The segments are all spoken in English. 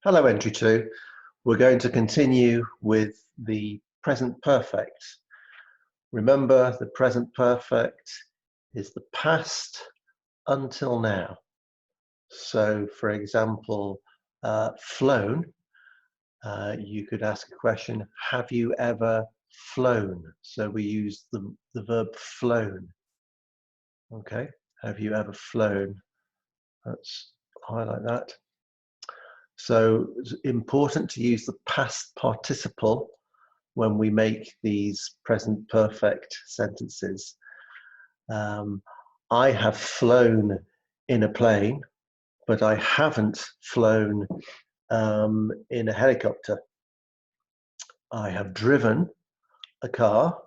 Hello, Entry 2. We're going to continue with the present perfect. Remember, the present perfect is the past until now. So, for example, flown, you could ask a question, have you ever flown? So we use the verb flown. Okay, have you ever flown? Let's highlight that. So it's important to use the past participle when we make these present perfect sentences. I have flown in a plane, but I haven't flown in a helicopter. I have driven a car,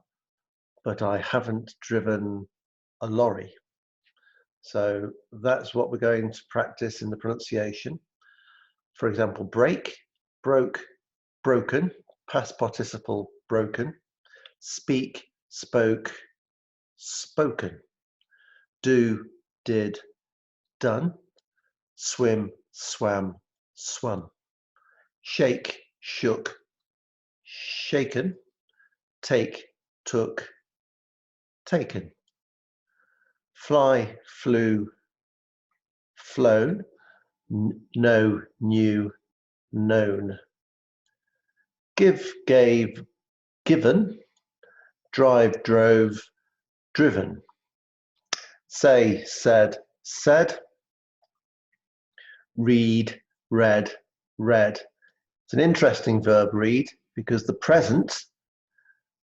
but I haven't driven a lorry. So that's what we're going to practice in the pronunciation. For example, break, broke, broken, past participle broken, speak, spoke, spoken, do, did, done, swim, swam, swum, shake, shook, shaken, take, took, taken, fly, flew, flown, know, knew, known, give, gave, given, drive, drove, driven, say, said, said, read, read, read. It's an interesting verb, read, because the present,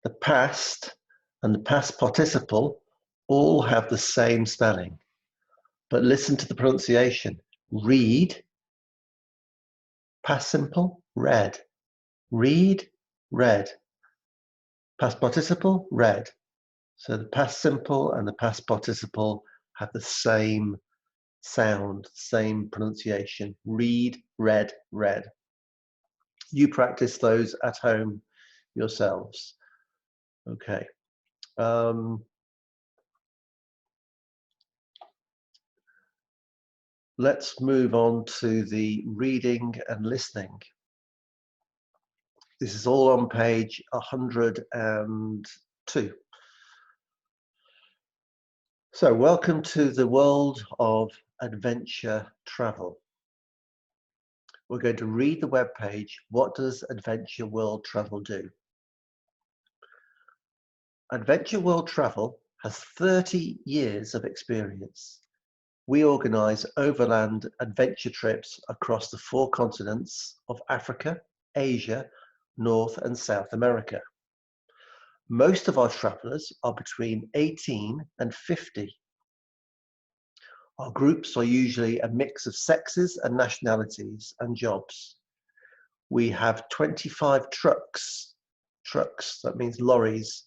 the past, and the past participle all have the same spelling. But listen to the pronunciation. Read, past simple, read. Read, read. Past participle, read. So the past simple and the past participle have the same sound, same pronunciation. Read, read, read. You practice those at home yourselves. Okay. Let's move on to the reading and listening. This is all on page 102. So, welcome to the world of adventure travel. We're going to read the web page. What does Adventure World Travel do? Adventure World Travel has 30 years of experience. We organise overland adventure trips across the 4 continents of Africa, Asia, North and South America. Most of our travellers are between 18 and 50. Our groups are usually a mix of sexes and nationalities and jobs. We have 25 trucks, that means lorries,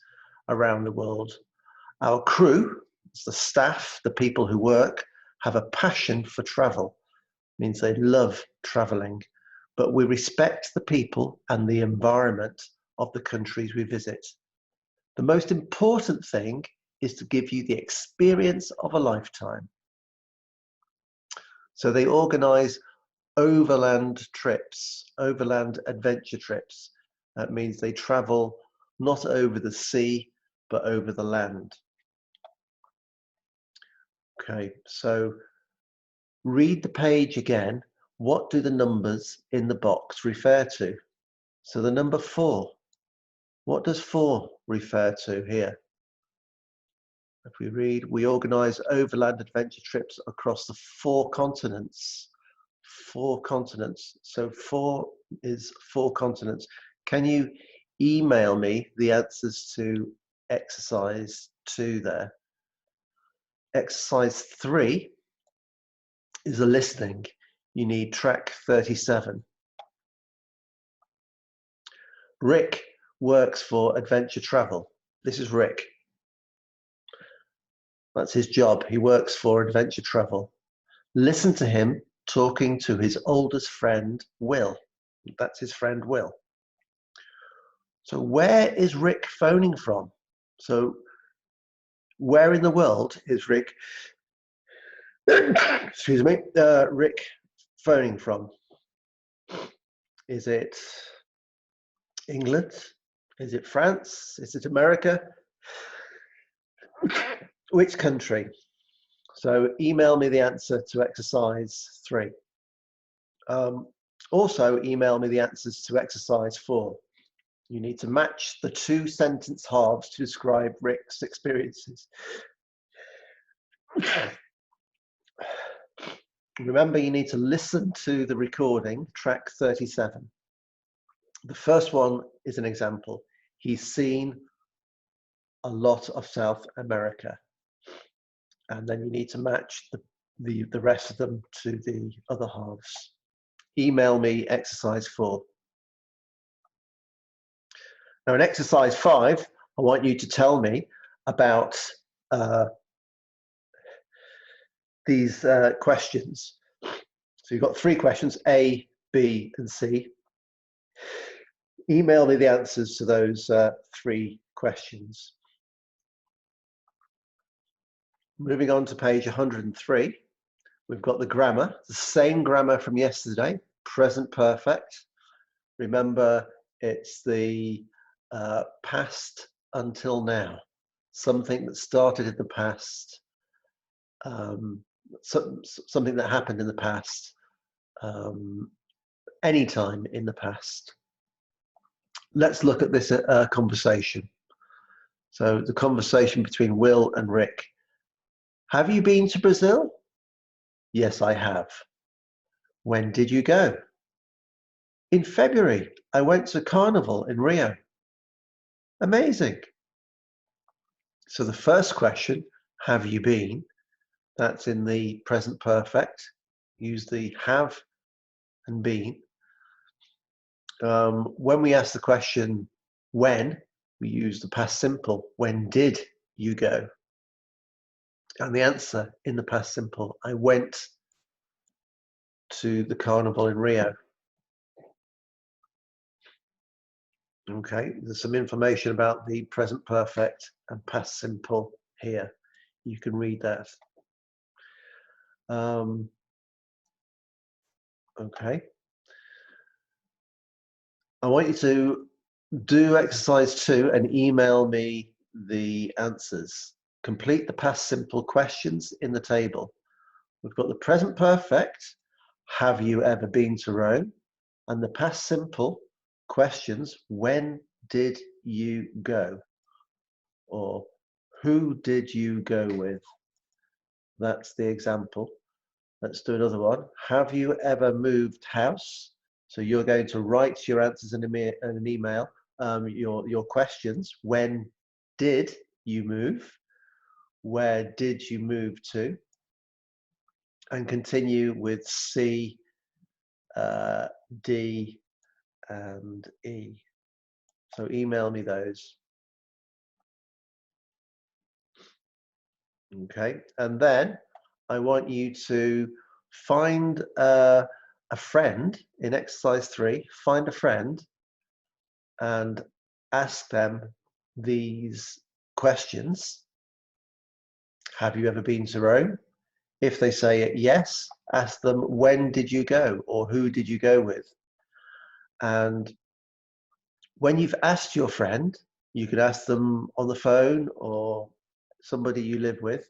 around the world. Our crew, it's the staff, the people who work, have a passion for travel. It means they love travelling, but we respect the people and the environment of the countries we visit. The most important thing is to give you the experience of a lifetime. So they organise overland trips, overland adventure trips. That means they travel not over the sea, but over the land. Okay, so read the page again. What do the numbers in the box refer to? So the number 4, what does 4 refer to here? If we read, we organise overland adventure trips across the 4 continents. 4 continents. So 4 is 4 continents. Can you email me the answers to exercise 2 there? Exercise 3 is a listening. You need track 37. Rick works for Adventure Travel. This is Rick. That's his job. He works for Adventure Travel. Listen to him talking to his oldest friend, Will. That's his friend, Will. So where is Rick phoning from? So where in the world is Rick, excuse me, Rick phoning from? Is it England? Is it France? Is it America? Which country? So email me the answer to exercise 3. Also email me the answers to exercise 4. You need to match the 2 sentence halves to describe Rick's experiences. Remember, you need to listen to the recording, track 37. The first one is an example. He's seen a lot of South America. And then you need to match the rest of them to the other halves. Email me exercise 4. Now in exercise 5, I want you to tell me about these questions. So you've got 3 questions, A, B, and C. Email me the answers to those 3 questions. Moving on to page 103, we've got the grammar, the same grammar from yesterday, present perfect. Remember, it's the past until now, something that started in the past, something that happened in the past, anytime in the past. Let's look at this conversation. So the conversation between Will and Rick. Have you been to Brazil? Yes, I have. When did you go? In February. I went to Carnival in Rio. Amazing. So the first question, have you been? That's in the present perfect. Use the have and been. When we ask the question, when, we use the past simple. When did you go? And the answer in the past simple, I went to the Carnival in Rio. Okay, there's some information about the present perfect and past simple here. You can read that. Okay. I want you to do exercise 2 and email me the answers. Complete the past simple questions in the table. We've got the present perfect, have you ever been to Rome? And the past simple questions, when did you go? Or who did you go with? That's the example. Let's do another one. Have you ever moved house? So you're going to write your answers in an email, your questions. When did you move? Where did you move to? And continue with C, D, and E. So email me those. Okay, and then I want you to find a friend in exercise 3, find a friend and ask them these questions. Have you ever been to Rome? If they say yes, ask them, when did you go or who did you go with? And when you've asked your friend, you could ask them on the phone or somebody you live with.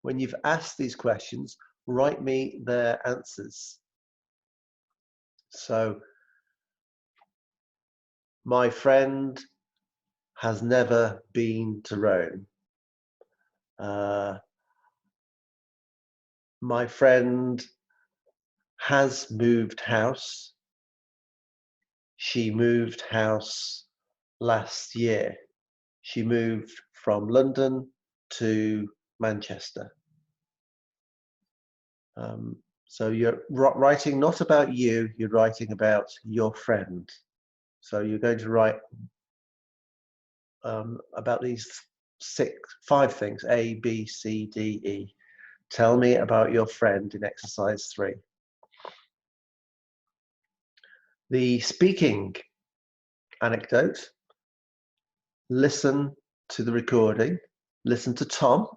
When you've asked these questions, write me their answers. So, my friend has never been to Rome. My friend has moved house. She moved house last year. She moved from London to Manchester. So you're writing not about you, you're writing about your friend. So you're going to write about these 5 things, A, B, C, D, E. Tell me about your friend in exercise 3. The speaking anecdote. Listen to the recording. Listen to Tom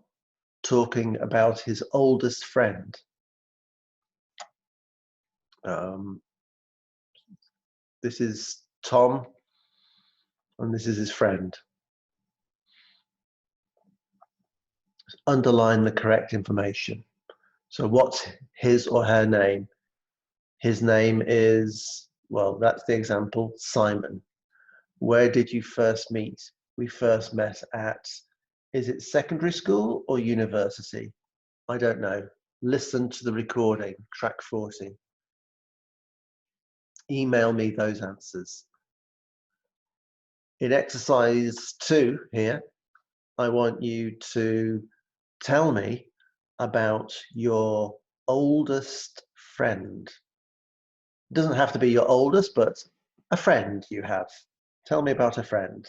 talking about his oldest friend. This is Tom, and this is his friend. Underline the correct information. So what's his or her name? His name is, well, that's the example, Simon. Where did you first meet? We first met at, is it secondary school or university? I don't know. Listen to the recording, track 40. Email me those answers. In exercise 2 here, I want you to tell me about your oldest friend. It doesn't have to be your oldest, but a friend you have. Tell me about a friend.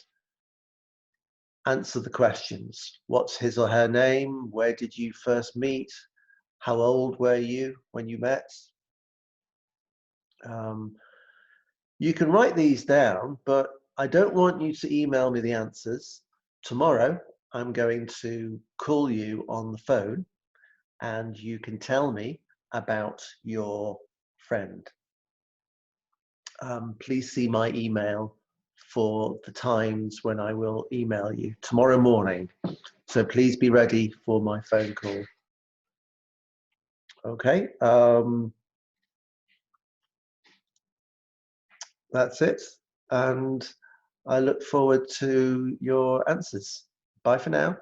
Answer the questions. What's his or her name? Where did you first meet? How old were you when you met? You can write these down, but I don't want you to email me the answers. Tomorrow, I'm going to call you on the phone and you can tell me about your friend. Please see my email for the times when I will email you tomorrow morning. So please be ready for my phone call. Okay. That's it. And I look forward to your answers. Bye for now.